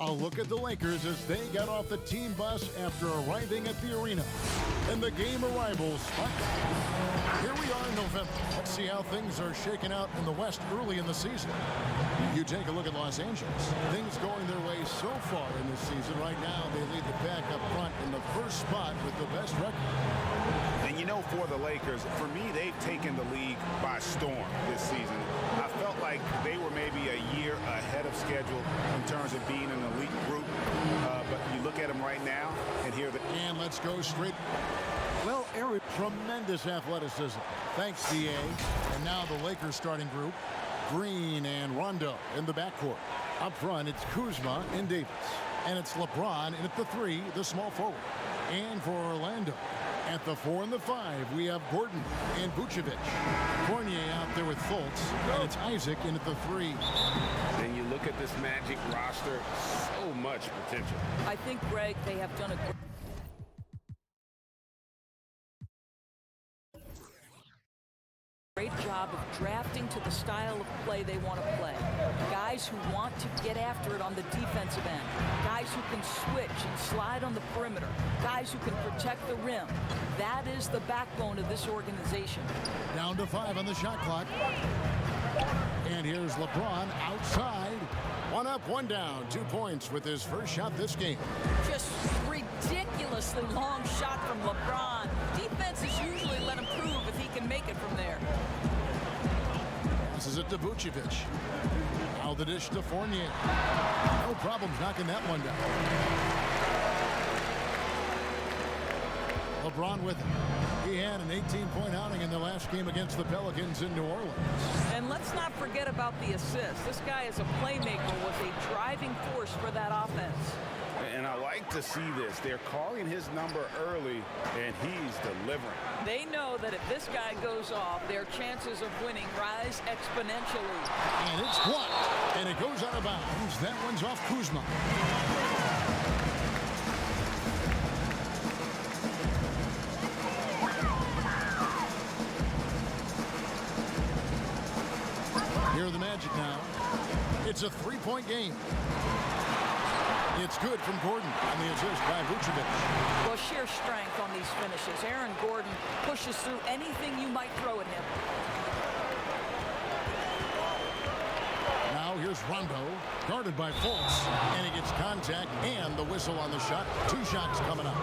A look at the Lakers as they got off the team bus after arriving at the arena. And the game arrivals spot. Here we are in November. Let's see how things are shaking out in the West early in the season. You take a look at Los Angeles. Things going their way so far in this season. Right now, they lead the pack up front in the first spot with the best record. And you know, for the Lakers, for me, they've taken the league by storm this season. I felt like they were maybe a year ahead of schedule in terms of being an elite group. But you look at them right now, and here and let's go straight. Well, Eric, tremendous athleticism. Thanks, DA. And now the Lakers starting group. Green and Rondo in the backcourt. Up front, it's Kuzma and Davis. And it's LeBron in at the 3, the small forward. And for Orlando, at the 4 and the 5, we have Gordon and Vucevic. Fournier out there with Fultz, and it's Isaac in at the 3. And you look at this Magic roster, so much potential. I think, Greg, they have done a great job of drafting to the style of play they want to play. Guys who want to get after it on the defensive end. Guys who can switch and slide on the perimeter. Guys who can protect the rim. That is the backbone of this organization. Down to 5 on the shot clock. And here's LeBron outside. 1 up, 1 down. 2 points with his first shot this game. Just ridiculously long shot from LeBron. Defenses usually let him prove if he can make it from there. This is it to Vucevic. Now the dish to Fournier. No problems knocking that one down. LeBron with it. He had an 18-point outing in the last game against the Pelicans in New Orleans. And let's not forget about the assist. This guy as a playmaker was a driving force for that offense. And I like to see this. They're calling his number early, and he's delivering. They know that if this guy goes off, their chances of winning rise exponentially. And it's blocked, and it goes out of bounds. That one's off Kuzma. Here are the Magic now. It's a 3-point game. It's good from Gordon on the assist by Vucevic. Well, sheer strength on these finishes. Aaron Gordon pushes through anything you might throw at him. Now here's Rondo, guarded by Fultz, and he gets contact and the whistle on the shot. 2 shots coming up.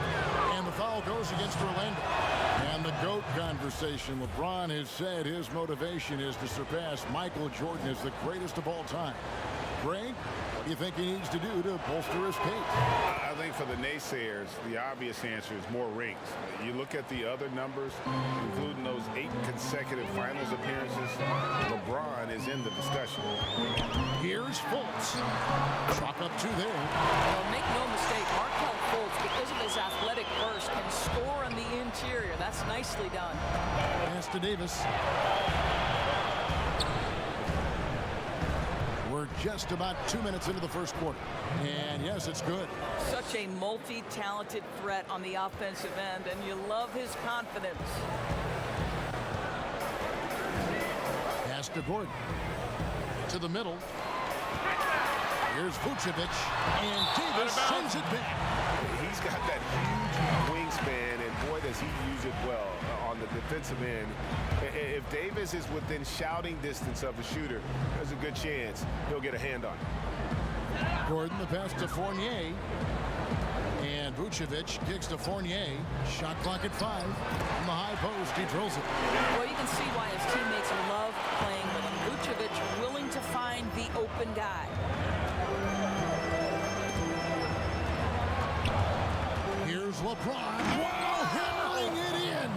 And the foul goes against Orlando. And the GOAT conversation. LeBron has said his motivation is to surpass Michael Jordan as the greatest of all time. Greg, what do you think he needs to do to bolster his case? I think for the naysayers, the obvious answer is more rings. You look at the other numbers, including those 8 consecutive finals appearances, LeBron is in the discussion. Here's Fultz. Chalk up 2 there. Well, make no mistake, Markelle Fultz, because of his athletic burst, can score on the interior. That's nicely done. Pass to Davis. We're just about 2 minutes into the first quarter. And yes, it's good. Such a multi-talented threat on the offensive end, and you love his confidence. Pass to Gordon. To the middle. Here's Vucevic. And Davis sends it back. He's got that huge wingspan, and boy, does he use it well on the defensive end. If Davis is within shouting distance of the shooter, there's a good chance he'll get a hand on it. Gordon, the pass to Fournier. And Vucevic kicks to Fournier. Shot clock at 5. From the high post, he drills it. Well, you can see why his teammates love playing with him. Vucevic willing to find the open guy. Here's LeBron. Wow, hammering it in.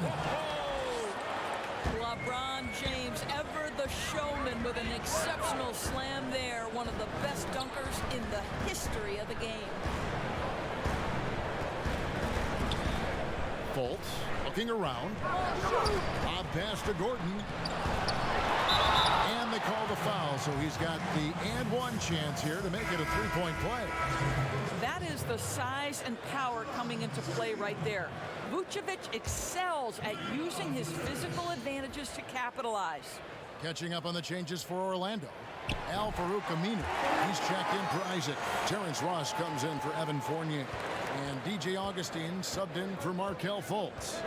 LeBron James, ever the showman, with an exceptional slam there. One of the best dunkers in the history of the game. Fultz looking around. Odd pass to Gordon. And they call the foul, so he's got the and one chance here to make it a three-point play. That is the size and power coming into play right there. Vucevic excels at using his physical advantages to capitalize. Catching up on the changes for Orlando. Al-Farouq Aminu, he's checked in for Isaac. Terrence Ross comes in for Evan Fournier. And DJ Augustine subbed in for Markelle Fultz.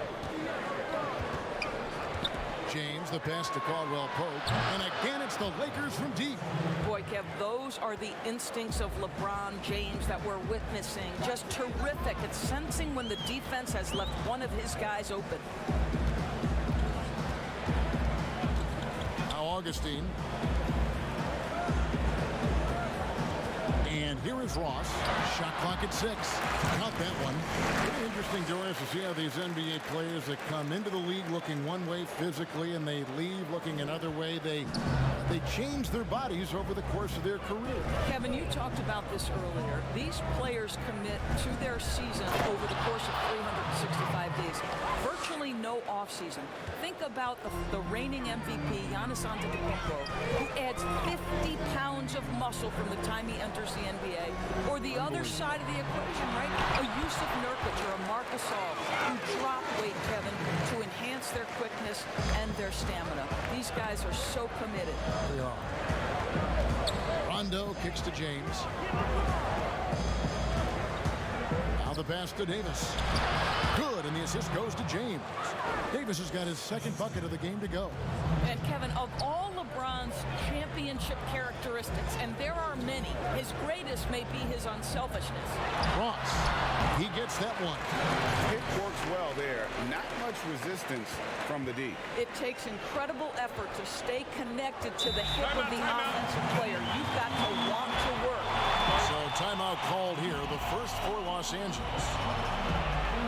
James, the pass to Caldwell Pope. And again, it's the Lakers from deep. Boy, Kev, those are the instincts of LeBron James that we're witnessing. Just terrific at sensing when the defense has left one of his guys open. Now Augustine. And here is Ross. Shot clock at 6. Count that one. Very interesting, Doris, to see how these NBA players that come into the league looking one way physically and they leave looking another way. They change their bodies over the course of their career. Kevin, you talked about this earlier. These players commit to their season over the course of 365 days. Virtually no offseason. Think about the reigning MVP, Giannis Antetokounmpo, who adds 50 pounds of muscle from the time he enters the NBA. Or the other side of the equation, right? A Yusuf Nurkic or a Marc Gasol who drop weight, Kevin, to enhance their quickness and their stamina. These guys are so committed. They are. Rondo kicks to James. Now the pass to Davis. Good, and the assist goes to James. Davis has got his second bucket of the game to go. And Kevin, of all LeBron's championship characteristics, and there are many, his greatest may be his unselfishness. Ross, he gets that one. It works well there. Not much resistance from the D. It takes incredible effort to stay connected to the hip of the offensive player. You've got to want to work. So timeout called here, the first for Los Angeles.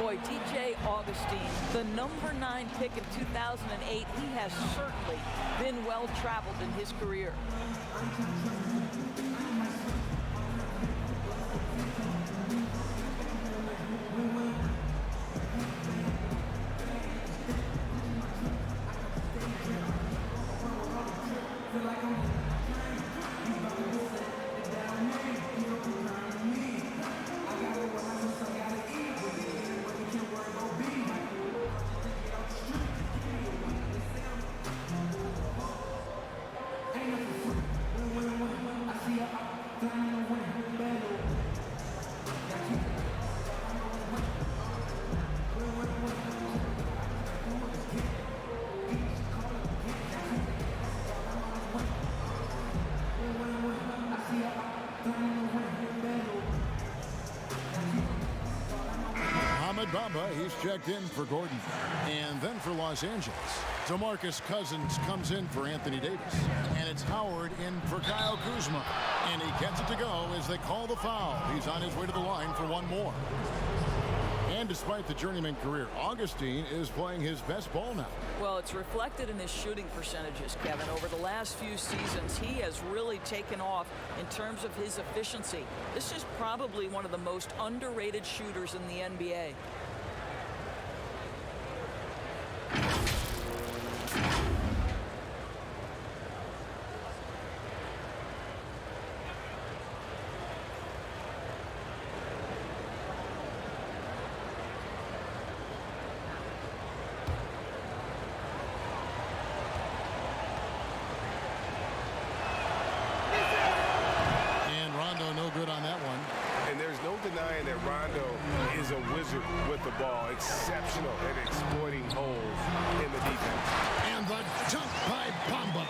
Boy, DJ Augustine, the number 9 pick in 2008, he has certainly been well-traveled in his career. Bamba, he's checked in for Gordon. And then for Los Angeles, DeMarcus Cousins comes in for Anthony Davis. And it's Howard in for Kyle Kuzma. And he gets it to go as they call the foul. He's on his way to the line for one more. And despite the journeyman career, Augustine is playing his best ball now. Well, it's reflected in his shooting percentages, Kevin. Over the last few seasons, he has really taken off in terms of his efficiency. This is probably one of the most underrated shooters in the NBA. Denying that Rondo is a wizard with the ball, exceptional at exploiting holes in the defense. And the jump by Bamba.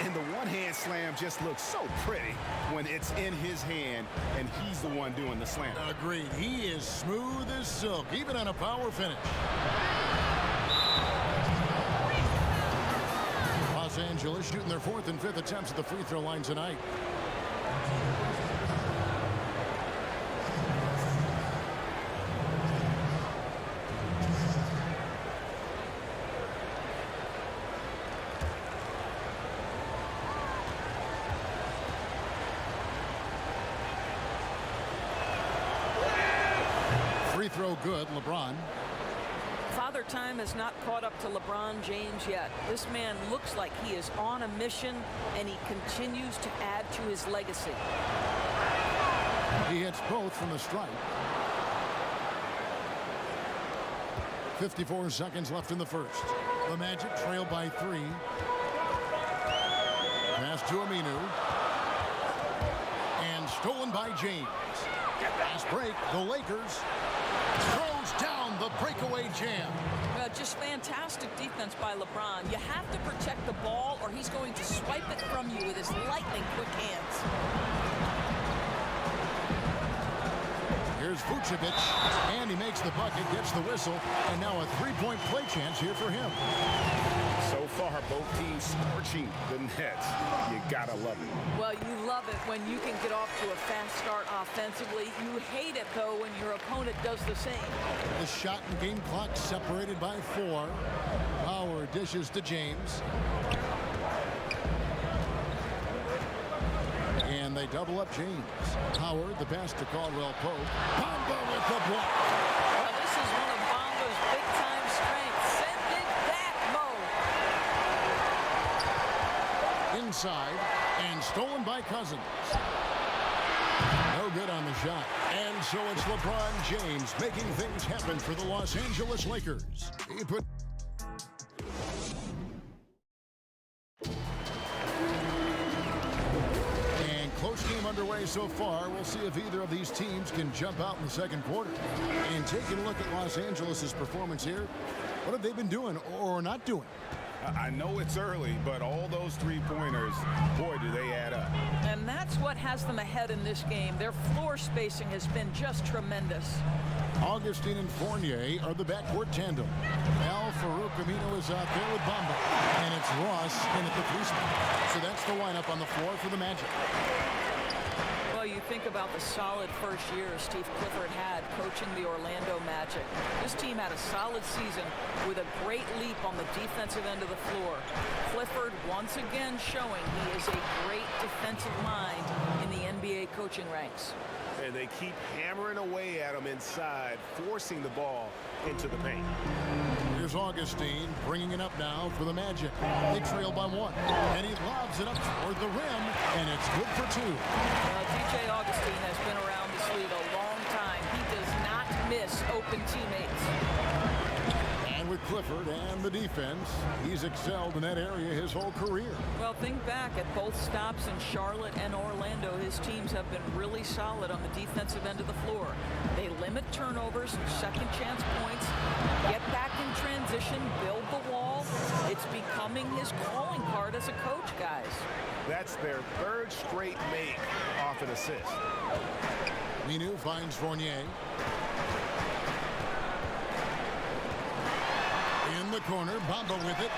And the one-hand slam just looks so pretty when it's in his hand and he's the one doing the slam. Agreed. He is smooth as silk, even on a power finish. Los Angeles shooting their 4th and 5th attempts at the free throw line tonight. Father time has not caught up to LeBron James yet. This man looks like he is on a mission, and he continues to add to his legacy. He hits both from the stripe. 54 seconds left in the first. The Magic trail by 3. Pass to Aminu. And stolen by James. Fast break. The Lakers throws down the breakaway jam. Just fantastic defense by LeBron. You have to protect the ball, or he's going to swipe it from you with his lightning quick hands. Here's Vucevic, and he makes the bucket, gets the whistle, and now a three-point play chance here for him. So far, both teams scorching the nets. You gotta love it. Well, you love it when you can get off to a fast start offensively. You hate it, though, when your opponent does the same. The shot and game clock separated by 4. Howard dishes to James. And they double up James. Howard, the pass to Caldwell Pope. Bamba with the block. Well, this is one of Bamba's big-time strengths. Send it back, Mo. Inside, and stolen by Cousins. No good on the shot. And so it's LeBron James making things happen for the Los Angeles Lakers. He put close game underway so far. We'll see if either of these teams can jump out in the second quarter. And taking a look at Los Angeles' performance here, what have they been doing or not doing? I know it's early, but all those three-pointers, boy, do they add up. And that's what has them ahead in this game. Their floor spacing has been just tremendous. Augustine and Fournier are the backcourt tandem. Al Farouk Amino is out there with Bamba. And it's Ross in at the 3 spot. So that's the lineup on the floor for the Magic. Well, you think about the solid first year Steve Clifford had coaching the Orlando Magic. This team had a solid season with a great leap on the defensive end of the floor. Clifford once again showing he is a great defensive mind in the NBA coaching ranks. And they keep hammering away at him inside, forcing the ball into the paint. Here's Augustine bringing it up now for the Magic. They trail by 1. And he lobs it up toward the rim, and it's good for 2. DJ Augustine has been around this league a long time. He does not miss open teammates. And with Clifford and the defense, he's excelled in that area his whole career. Well, think back at both stops in Charlotte and Orlando. His teams have been really solid on the defensive end of the floor. They limit turnovers, second chance points, get back in transition, build the wall. It's becoming his calling card as a coach, guys. That's their 3rd straight make off an assist. Minu finds Fournier. In the corner, Bamba with it.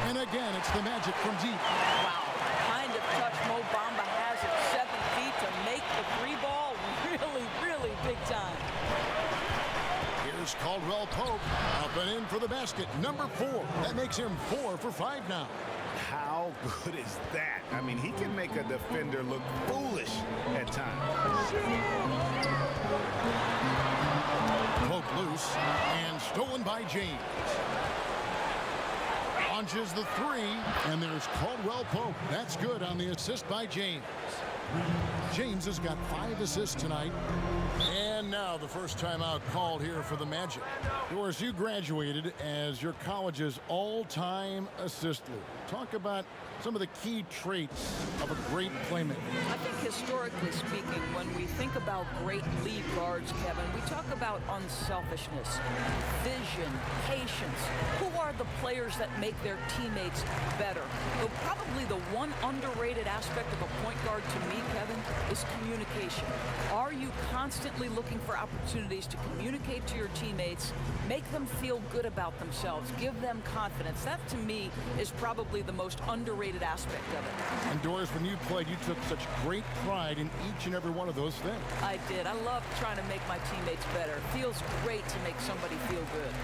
And again, it's the Magic from deep. Wow, kind of touch Mo Bamba has at 7 feet to make the 3-ball really, really big time. Here's Caldwell Pope up and in for the basket. Number 4. That makes him 4 for 5 now. How good is that? I mean, he can make a defender look foolish at times. Pope loose and stolen by James. Launches the 3, and there's Caldwell Pope. That's good on the assist by James. James has got 5 assists tonight. And now the first timeout called here for the Magic. Doris, you graduated as your college's all-time assist leader. Talk about some of the key traits of a great playmaker. I think historically speaking, when we think about great lead guards, Kevin, we talk about unselfishness, vision, patience. Who are the players that make their teammates better? Though probably the one underrated aspect of a point guard to me, Kevin, is communication. Are you constantly looking for opportunities to communicate to your teammates, make them feel good about themselves, give them confidence? That, to me, is probably the most underrated aspect of it. And Doris, when you played, you took such great pride in each and every one of those things. I did. I love trying to make my teammates better. It feels great to make somebody feel good.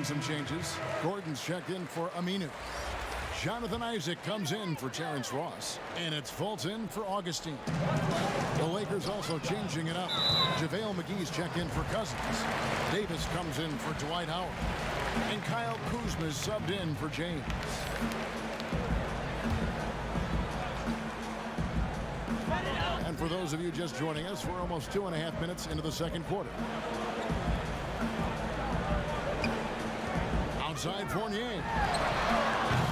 some changes. Gordon's checked in for Aminu. Jonathan Isaac comes in for Terrence Ross. And it's Fultz in for Augustine. The Lakers also changing it up. JaVale McGee's checked in for Cousins. Davis comes in for Dwight Howard. And Kyle Kuzma's subbed in for James. And for those of you just joining us, we're almost 2.5 minutes into the second quarter. Outside Fournier.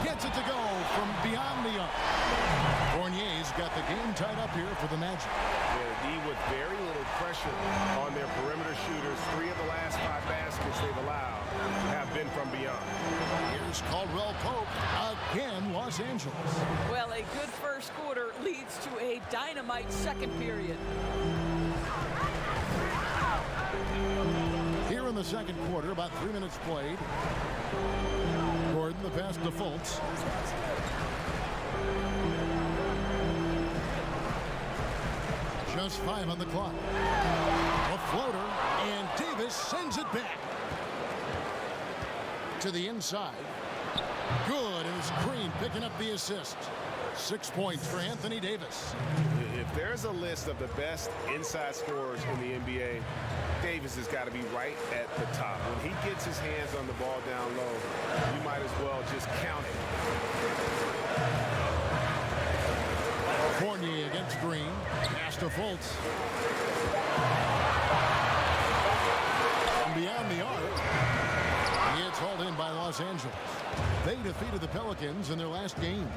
Gets it to go from beyond the arc. Fournier's got the game tied up here for the Magic. Yeah, the D with very little pressure on their perimeter shooters. 3 of the last 5 baskets they've allowed have been from beyond. Here's Caldwell Pope. Again, Los Angeles. Well, a good first quarter leads to a dynamite second period. Here in the second quarter, about 3 minutes played. Gordon, the pass to Fultz. Just 5 on the clock. A floater, and Davis sends it back. To the inside. Good, and it's Green picking up the assist. 6 points for Anthony Davis. If there's a list of the best inside scorers in the NBA, Davis has got to be right at the top. When he gets his hands on the ball down low, you might as well just count it. Fournier against Green. Pass to Fultz. And beyond the arc. It's hauled in by Los Angeles. They defeated the Pelicans in their last game.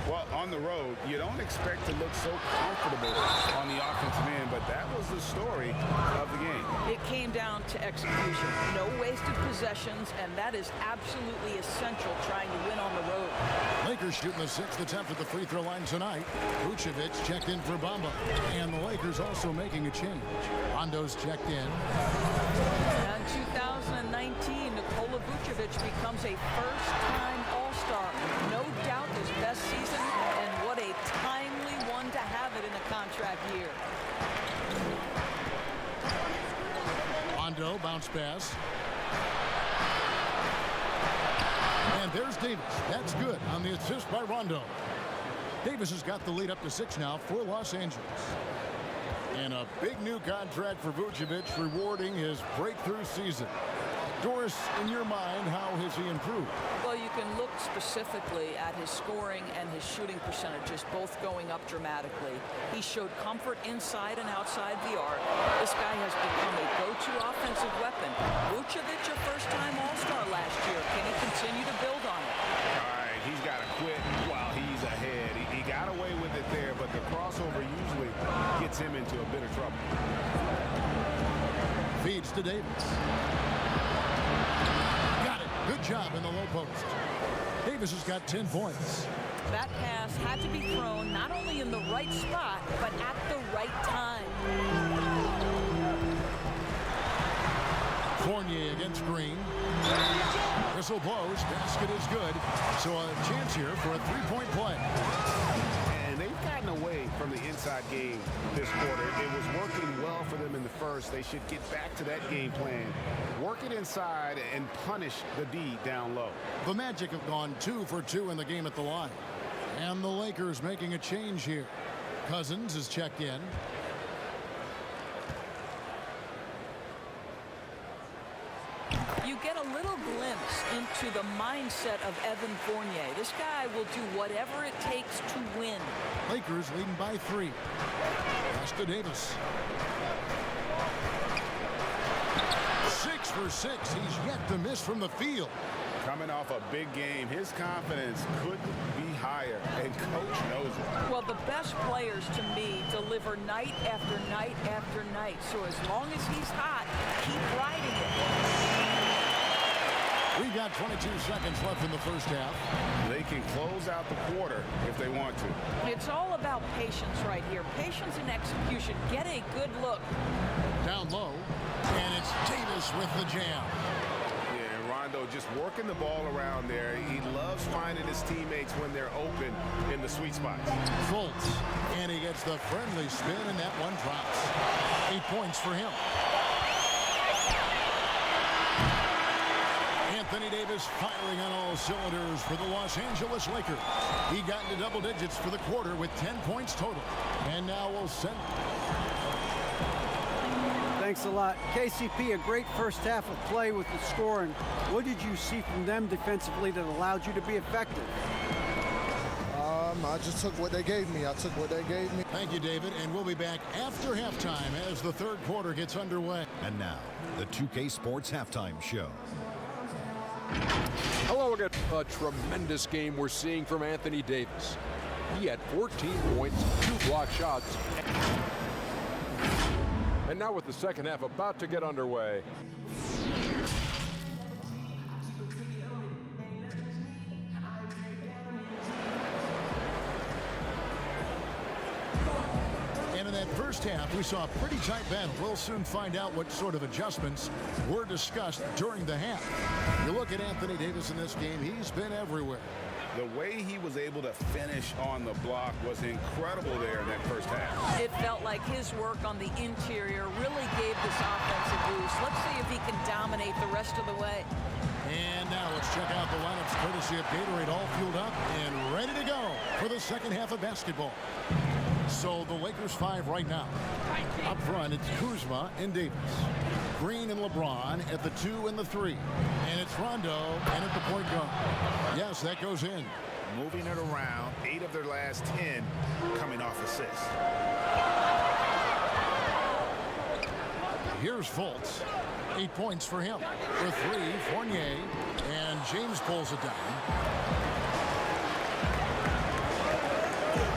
Well, on the road, you don't expect to look so comfortable on the offensive end, but that was the story of the game. It came down to execution. No wasted possessions, and that is absolutely essential trying to win on the road. Lakers shooting the 6th attempt at the free throw line tonight. Vucevic checked in for Bamba. And the Lakers also making a change. Rondo's checked in. In 2019, Nikola Vucevic becomes a first-time All-Star. No doubt his best season, and what a timely one to have it in a contract year. Rondo, bounce pass. And there's Davis. That's good on the assist by Rondo. Davis has got the lead up to 6 now for Los Angeles. And a big new contract for Vucevic, rewarding his breakthrough season. Doris, in your mind, how has he improved? Well, you can look specifically at his scoring and his shooting percentages, both going up dramatically. He showed comfort inside and outside the arc. This guy has become a go-to offensive weapon. Vucevic, a first-time All-Star last year. Can he continue to build on it? All right, he's got to quit while he's ahead. He got away with it there, but the crossover usually gets him into a bit of trouble. Feeds to Davis. Got it. Good job in the low post. Davis has got 10 points. That pass had to be thrown not only in the right spot, but at the right time. Fournier against Green. Whistle blows. Basket is good. So a chance here for a three-point play. And they've gotten away from the inside game this quarter. It was working well for them in the first. They should get back to that game plan. Work it inside and punish the D down low. The Magic have gone 2 for 2 in the game at the line. And the Lakers making a change here. Cousins is checked in. You get a little glimpse into the mindset of Evan Fournier. This guy will do whatever it takes to win. Lakers leading by 3. Pass to Davis. 6 for 6. He's yet to miss from the field. Coming off a big game, his confidence couldn't be higher, and coach knows it. Well, the best players, to me, deliver night after night after night. So as long as he's hot, keep riding it. We've got 22 seconds left in the first half. They can close out the quarter if they want to. It's all about patience right here. Patience and execution. Get a good look. Down low, and it's Davis with the jam. Rondo just working the ball around there. He loves finding his teammates when they're open in the sweet spots. Fultz, and he gets the friendly spin, and that one drops. 8 points for him. Anthony Davis firing on all cylinders for the Los Angeles Lakers. He got into double digits for the quarter with 10 points total. And now we'll send. Thanks a lot. KCP, a great first half of play with the scoring. What did you see from them defensively that allowed you to be effective? I just took what they gave me. Thank you, David. And we'll be back after halftime as the third quarter gets underway. And now, the 2K Sports Halftime Show. Hello again. A tremendous game we're seeing from Anthony Davis. He had 14 points, 2 block shots. And now with the second half about to get underway. And in that first half, we saw a pretty tight battle. We'll soon find out what sort of adjustments were discussed during the half. You look at Anthony Davis in this game, he's been everywhere. The way he was able to finish on the block was incredible there in that first half. It felt like his work on the interior really gave this offense a boost. Let's see if he can dominate the rest of the way. And now let's check out the lineups courtesy of Gatorade, all fueled up and ready to go for the second half of basketball. So the Lakers 5 right now. Up front, it's Kuzma and Davis. Green and LeBron at the 2 and the 3. And it's Rondo and at the point guard. Yes, that goes in. Moving it around, 8 of their last 10 coming off assists. Here's Fultz. 8 points for him. For 3, Fournier. And James pulls it down.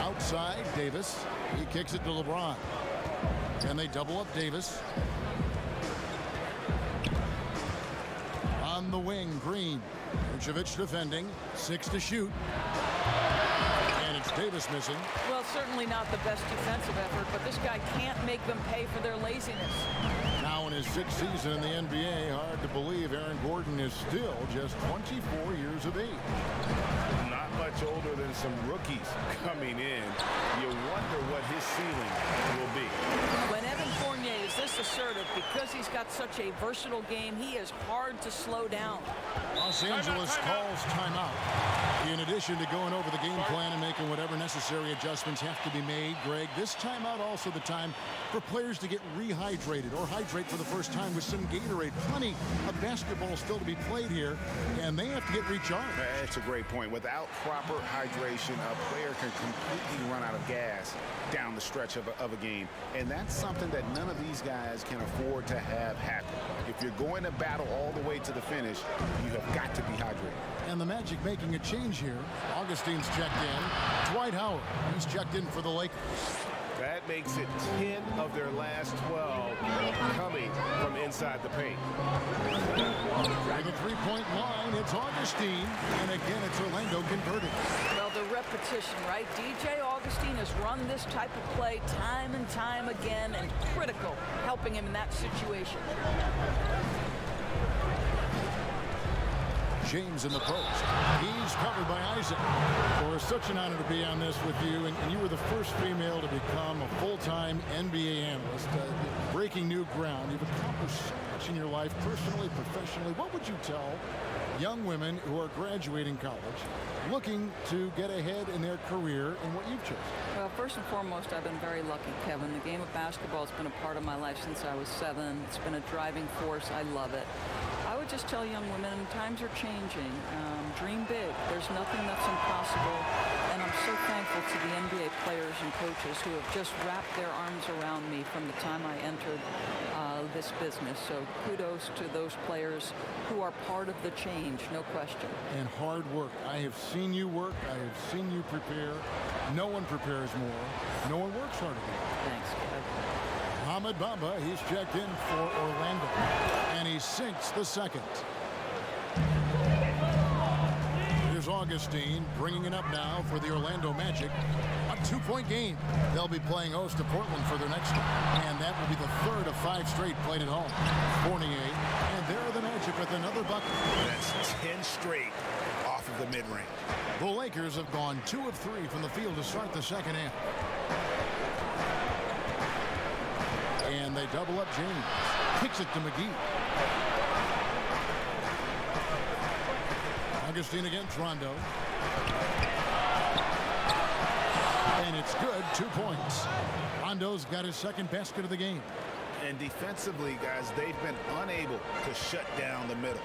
Outside, Davis. He kicks it to LeBron. And they double up Davis. On the wing, Green. Vucevic defending. 6 to shoot. And it's Davis missing. Well, certainly not the best defensive effort, but this guy can't make them pay for their laziness. Now in his 6th season in the NBA, hard to believe Aaron Gordon is still just 24 years of age. Not much older than some rookies coming in. You wonder what his ceiling will be. When Evan Fournier is this assertive, because he's got such a versatile game, he is hard to slow down. Los Angeles calls timeout. In addition to going over the game plan and making whatever necessary adjustments have to be made, Greg, this timeout also the time for players to get rehydrated or hydrate for the first time with some Gatorade. Plenty of basketball still to be played here, and they have to get recharged. That's a great point. Without proper hydration, a player can completely run out of gas down the stretch of a game. And that's something that none of these guys can afford to have happen. If you're going to battle all the way to the finish, you have got to be hydrated. And the Magic making a change here. Augustine's checked in. Dwight Howard, he's checked in for the Lakers. That makes it 10 of their last 12 coming from inside the paint. At the three-point line, it's Augustine. And again, it's Orlando converting. Well, the repetition, right? DJ Augustine has run this type of play time and time again, and critical, helping him in that situation. James in the post. He's covered by Isaac. Well, it's such an honor to be on this with you, and you were the first female to become a full-time NBA analyst. Breaking new ground. You've accomplished so much in your life, personally, professionally. What would you tell young women who are graduating college, looking to get ahead in their career and what you've chosen? Well, first and foremost, I've been very lucky, Kevin. The game of basketball has been a part of my life since I was 7. It's been a driving force. I love it. I would just tell young women, times are changing. Dream big. There's nothing that's impossible. And I'm so thankful to the NBA players and coaches who have just wrapped their arms around me from the time I entered this business. So kudos to those players who are part of the change, no question. And hard work. I have seen you work. I have seen you prepare. No one prepares more. No one works harder than you. Thanks, Kevin. Ahmed Bamba, he's checked in for Orlando. And he sinks the second. Here's Augustine bringing it up now for the Orlando Magic. A 2-point game. They'll be playing host to Portland for their next one. And that will be the 3rd of 5 straight played at home. Fournier. And there are the Magic with another bucket. That's 10 straight off of the mid-range. The Lakers have gone 2 of 3 from the field to start the second half. And they double up James. Kicks it to McGee. Augustine against Rondo. And it's good, 2 points. Rondo's got his second basket of the game. And defensively, guys, they've been unable to shut down the middle.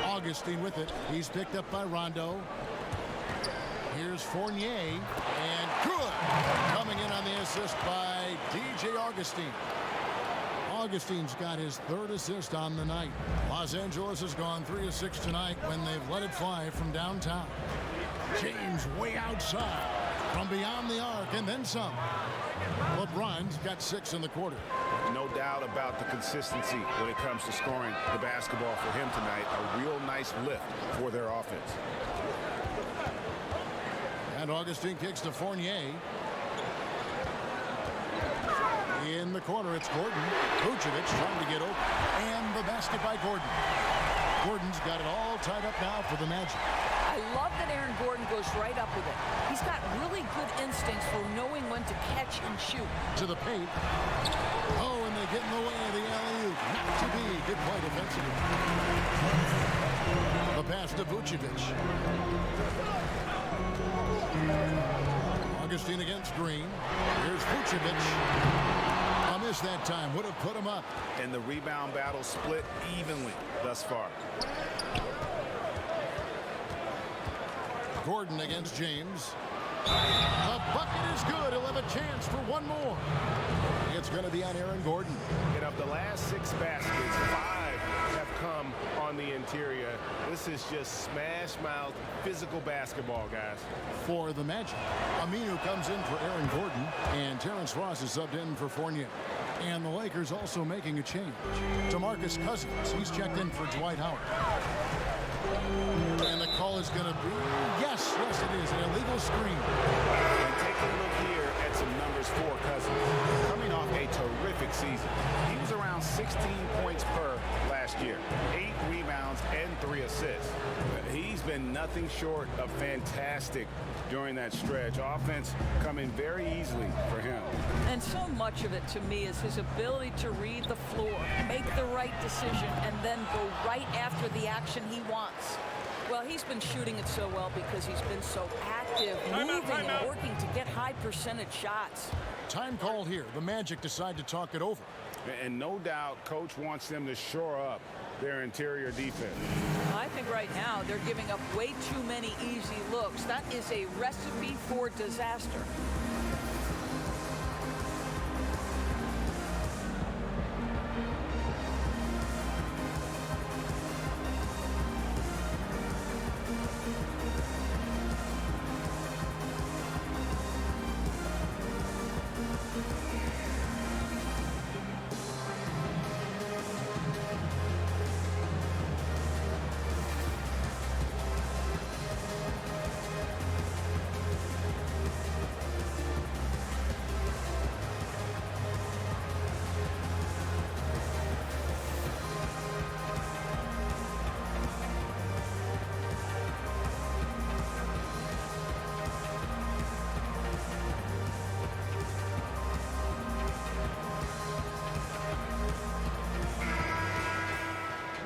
Augustine with it. He's picked up by Rondo. Here's Fournier, and good. Coming in on the assist by DJ Augustine. Augustine's got his third assist on the night. Los Angeles has gone 3 of 6 tonight when they've let it fly from downtown. James way outside from beyond the arc and then some. LeBron's got 6 in the quarter. No doubt about the consistency when it comes to scoring the basketball for him tonight. A real nice lift for their offense. And Augustine kicks to Fournier. In the corner, it's Gordon. Vucevic trying to get open. And the basket by Gordon. Gordon's got it all tied up now for the Magic. I love that Aaron Gordon goes right up with it. He's got really good instincts for knowing when to catch and shoot. To the paint. Oh, and they get in the way of the alley-oop. Not to be. Good play defensively. The pass to Vucevic. Augustine against Green. Here's Vucevic. A miss that time. Would have put him up. And the rebound battle split evenly thus far. Gordon against James. The bucket is good. He'll have a chance for one more. It's going to be on Aaron Gordon. And of the last 6 baskets, 5 have come on the interior. This is just smash-mouth physical basketball, guys. For the Magic, Aminu comes in for Aaron Gordon, and Terrence Ross is subbed in for Fournier. And the Lakers also making a change. DeMarcus Cousins, he's checked in for Dwight Howard. And the call is going to be, yes, it is, an illegal screen. And take a look here at some numbers for Cousins. Coming off a terrific season. He was around 16 points per last year. 8 rebounds and 3 assists. He's been nothing short of fantastic during that stretch. Offense coming very easily for him. And so much of it to me is his ability to read the floor, make the right decision, and then go right after the action he wants. Well, he's been shooting it so well because he's been so active, moving and working to get high percentage shots. Time called here. The Magic decide to talk it over. And no doubt Coach wants them to shore up their interior defense. I think right now they're giving up way too many easy looks. That is a recipe for disaster.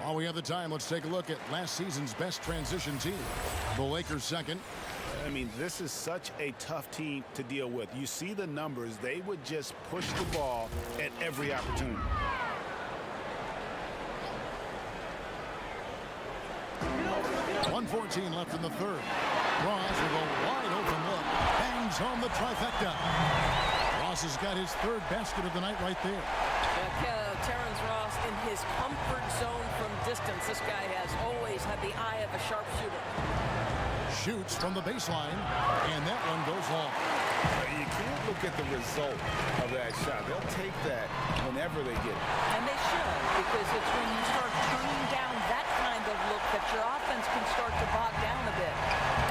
While we have the time, let's take a look at last season's best transition team. The Lakers second. I mean, this is such a tough team to deal with. You see the numbers. They would just push the ball at every opportunity. .114 left in the third. Ross with a wide open look. Bangs home the trifecta. Ross has got his third basket of the night right there. Terrence Ross in his comfort zone from distance. This guy has always had the eye of a sharpshooter. Shoots from the baseline, and that one goes long. You can't look at the result of that shot. They'll take that whenever they get it. And they should, because it's when you start turning down that kind of look that your offense can start to bog down a bit.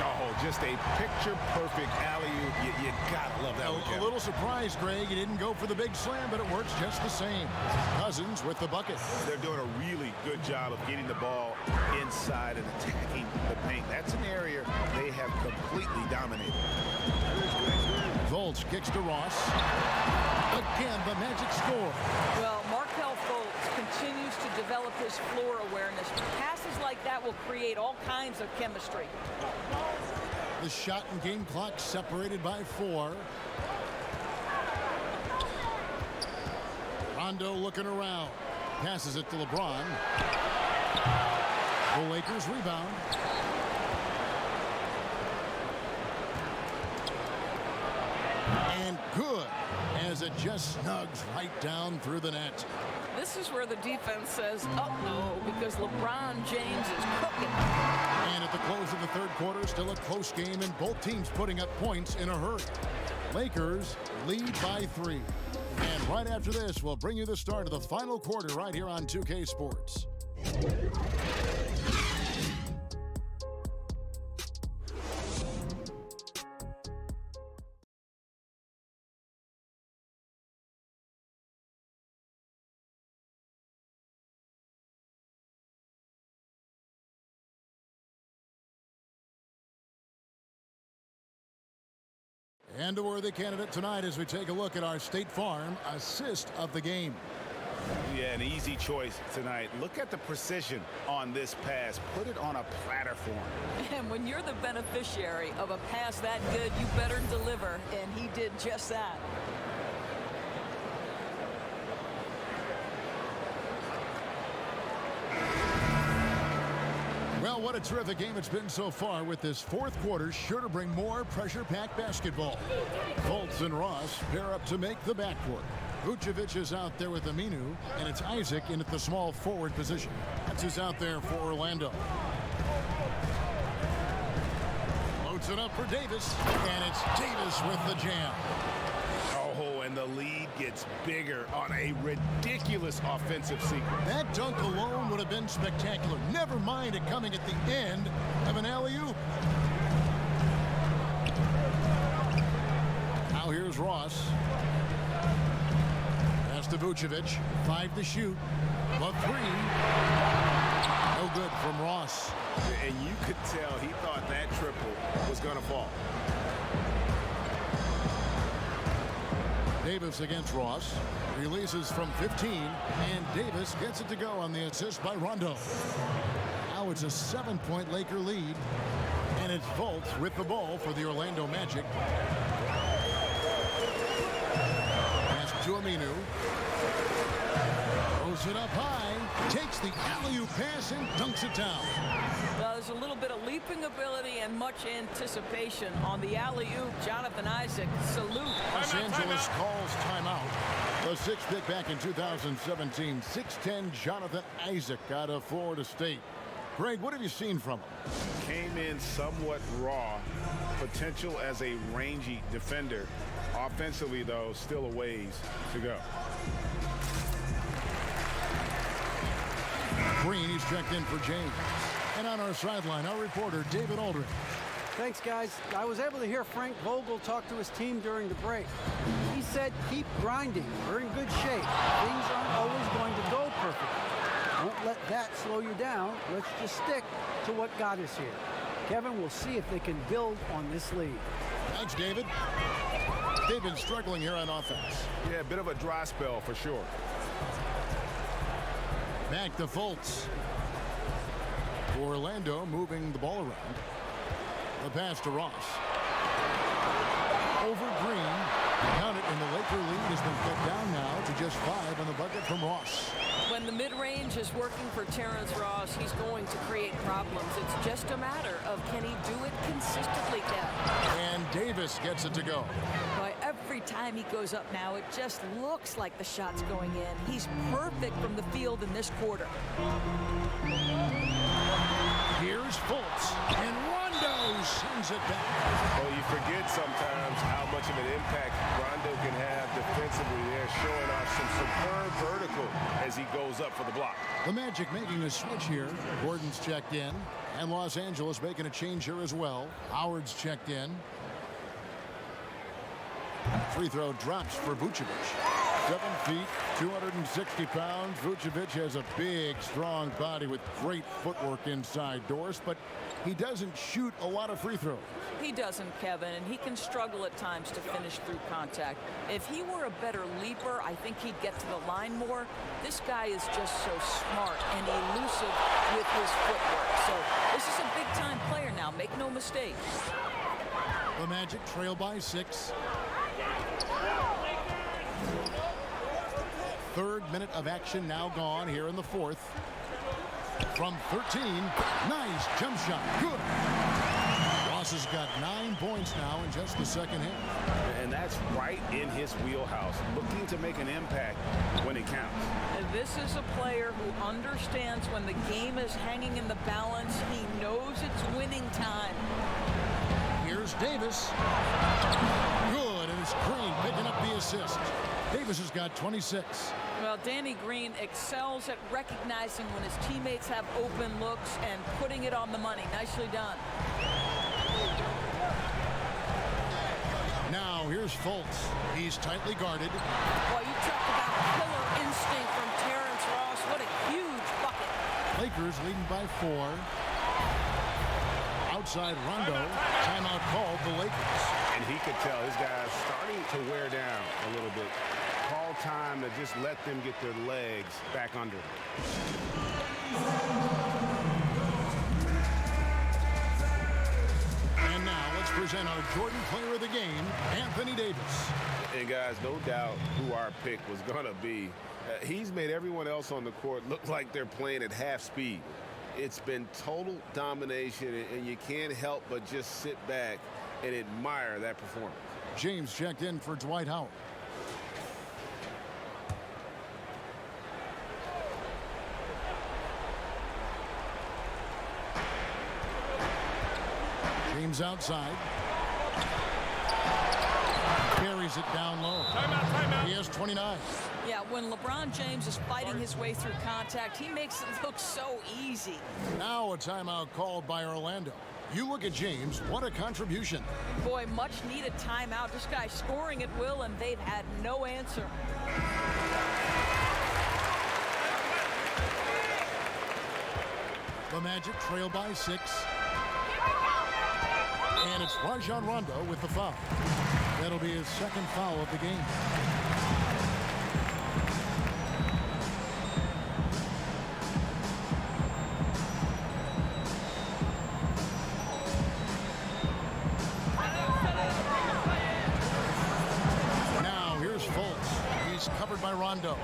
Oh, just a picture-perfect alley-oop. You gotta love that one. A little surprised, Greg. He didn't go for the big slam, but it works just the same. Cousins with the bucket. They're doing a really good job of getting the ball inside and attacking the paint. That's an area they have completely dominated. Fultz kicks to Ross. Again, the Magic score. Well, Markelle Fultz continues to develop his floor awareness. Passes like like that will create all kinds of chemistry. The shot and game clock separated by 4. Rondo looking around. Passes it to LeBron. The Lakers rebound. And good, as it just snugs right down through the net. This is where the defense says, uh-oh, because LeBron James is cooking. And at the close of the third quarter, still a close game, and both teams putting up points in a hurry. Lakers lead by 3. And right after this, we'll bring you the start of the final quarter right here on 2K Sports. And a worthy candidate tonight as we take a look at our State Farm assist of the game. Yeah, an easy choice tonight. Look at the precision on this pass. Put it on a platter for him. And when you're the beneficiary of a pass that good, you better deliver, and he did just that. Well, what a terrific game it's been so far, with this fourth quarter sure to bring more pressure-packed basketball. Fultz and Ross pair up to make the backcourt. Vucevic is out there with Aminu, and it's Isaac in at the small forward position. That's who's out there for Orlando. Loads it up for Davis, and it's Davis with the jam. Oh, and the lead gets bigger on a ridiculous offensive sequence. That dunk alone would have been spectacular. Never mind it coming at the end of an alley-oop. Now here's Ross. Pass to Vucevic. 5 to shoot. The 3. No good from Ross. And you could tell he thought that triple was going to fall. Davis against Ross. Releases from 15, and Davis gets it to go on the assist by Rondo. Now it's a 7-point Laker lead, and it's Fultz with the ball for the Orlando Magic. Pass to Aminu. Throws it up high, takes the alley-oop pass and dunks it down. Well, there's a little bit of leaping ability and much anticipation on the alley-oop. Jonathan Isaac, salute. Los Angeles calls timeout. The sixth pick back in 2017, 6'10" Jonathan Isaac out of Florida State. Greg, what have you seen from him? Came in somewhat raw. Potential as a rangy defender. Offensively, though, still a ways to go. Green, he's checked in for James. And on our sideline, our reporter, David Aldridge. Thanks, guys. I was able to hear Frank Vogel talk to his team during the break. He said, keep grinding. We're in good shape. Things aren't always going to go perfectly. Don't let that slow you down. Let's just stick to what got us here. Kevin, we'll see if they can build on this lead. Thanks, David. They've been struggling here on offense. Yeah, a bit of a dry spell for sure. Back to Fultz. Orlando moving the ball around. The pass to Ross. Over Green. Count it, and the Laker lead has been cut down now to just 5 on the bucket from Ross. When the mid-range is working for Terrence Ross, he's going to create problems. It's just a matter of can he do it consistently, Kev. And Davis gets it to go. Boy, every time he goes up now, it just looks like the shot's going in. He's perfect from the field in this quarter. Here's Fultz, and Rondo sends it back. Well, you forget sometimes how much of an impact Rondo can have defensively there, showing off some superb vertical as he goes up for the block. The Magic making a switch here. Gordon's checked in, and Los Angeles making a change here as well. Howard's checked in. Free throw drops for Vucevic. 7 feet, 260 pounds. Vucevic has a big, strong body with great footwork inside doors, but he doesn't shoot a lot of free throws. He doesn't, Kevin, and he can struggle at times to finish through contact. If he were a better leaper, I think he'd get to the line more. This guy is just so smart and elusive with his footwork. mistakes. The Magic trail by 6. Third minute of action now gone here in the fourth. From 13, nice jump shot, good. Ross has got 9 points now in just the second half. And that's right in his wheelhouse, looking to make an impact when it counts. And this is a player who understands when the game is hanging in the balance. He knows it's winning time. Here's Davis. Good, and it's Green picking up the assist. Davis has got 26. Well, Danny Green excels at recognizing when his teammates have open looks and putting it on the money. Nicely done. Now here's Fultz. He's tightly guarded. Boy, you talk about killer instinct from Terrence Ross. What a huge bucket. Lakers leading by 4. Outside Rondo. Timeout called the Lakers. And he could tell his guys starting to wear down a little bit. Call time to just let them get their legs back under them. And now let's present our Jordan Player of the Game, Anthony Davis. And guys, no doubt who our pick was going to be. He's made everyone else on the court look like they're playing at half speed. It's been total domination, and you can't help but just sit back and admire that performance. James checked in for Dwight Howard. James outside. Carries it down low. Timeout. He has 29. Yeah, when LeBron James is fighting his way through contact, he makes it look so easy. Now a timeout called by Orlando. You look at James, what a contribution. Boy, much needed timeout. This guy's scoring at will, and they've had no answer. The Magic trail by 6. And it's Rajon Rondo with the foul. That'll be his second foul of the game. Now here's Fultz. He's covered by Rondo.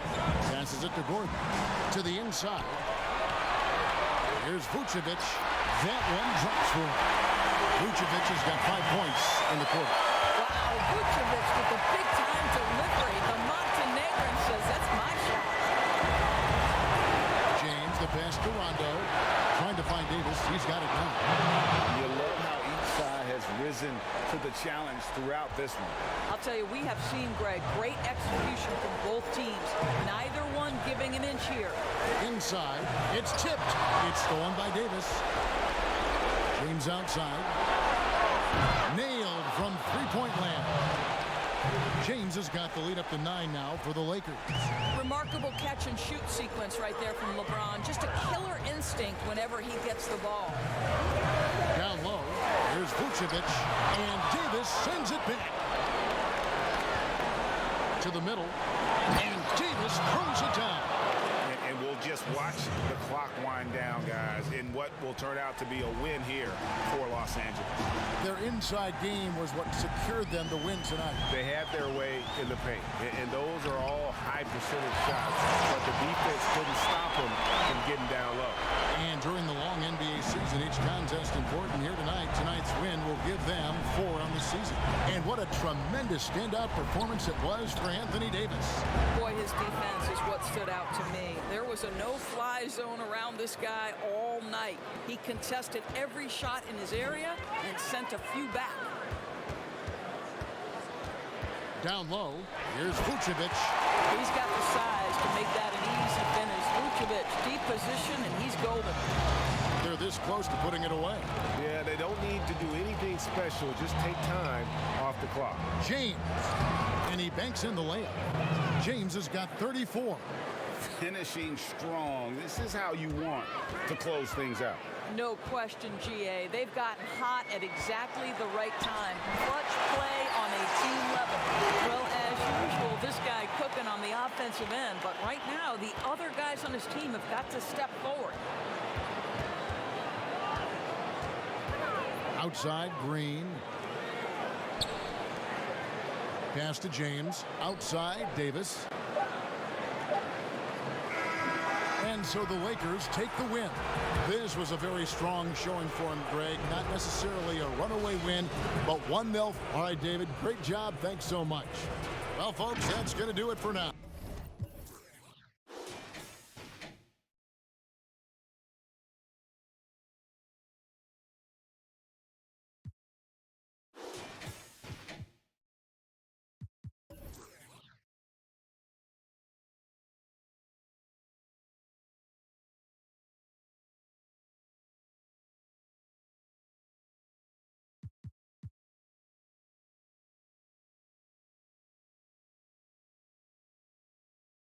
Passes it to Gordon. To the inside. Here's Vucevic. That one drops for him. Vucevic has got 5 points in the quarter. Wow, Vucevic with the big-time delivery. The Montenegrin says, that's my shot. James, the pass to Rondo. Trying to find Davis. He's got it now. You love how each side has risen to the challenge throughout this one. I'll tell you, we have seen, Greg, great execution from both teams. Neither one giving an inch here. Inside. It's tipped. It's stolen by Davis. James outside. Nailed from three-point land. James has got the lead up to 9 now for the Lakers. Remarkable catch-and-shoot sequence right there from LeBron. Just a killer instinct whenever he gets the ball. Down low. Here's Vucevic. And Davis sends it back. To the middle. And Davis throws it down. And we'll just watch the clock wind down, guys, in what will turn out to be a win here for Los Angeles. Their inside game was what secured them to win tonight. They had their way in the paint, and those are all high percentage shots, but the defense couldn't stop them from getting down low. And during the long NBA season, each contest important here tonight. Tonight's win will give them 4 on the season. And what a tremendous standout performance it was for Anthony Davis. Boy, his defense is what stood out to me. There was a no-fly zone around this guy all night. He contested every shot in his area and sent a few back. Down low, here's Vucevic. He's got the size to make that an easy finish. Vucevic, deep position, and he's golden. They're this close to putting it away. Yeah, they don't need to do anything special. Just take time off the clock. James, and he banks in the layup. James has got 34. Finishing strong. This is how you want to close things out. No question, GA. They've gotten hot at exactly the right time. Clutch play on a team level. Well, as usual, this guy cooking on the offensive end. But right now, the other guys on his team have got to step forward. Outside, Green. Pass to James. Outside, Davis. And so the Lakers take the win. This was a very strong showing for him, Greg. Not necessarily a runaway win, but one they'll... All right, David, great job. Thanks so much. Well, folks, that's going to do it for now.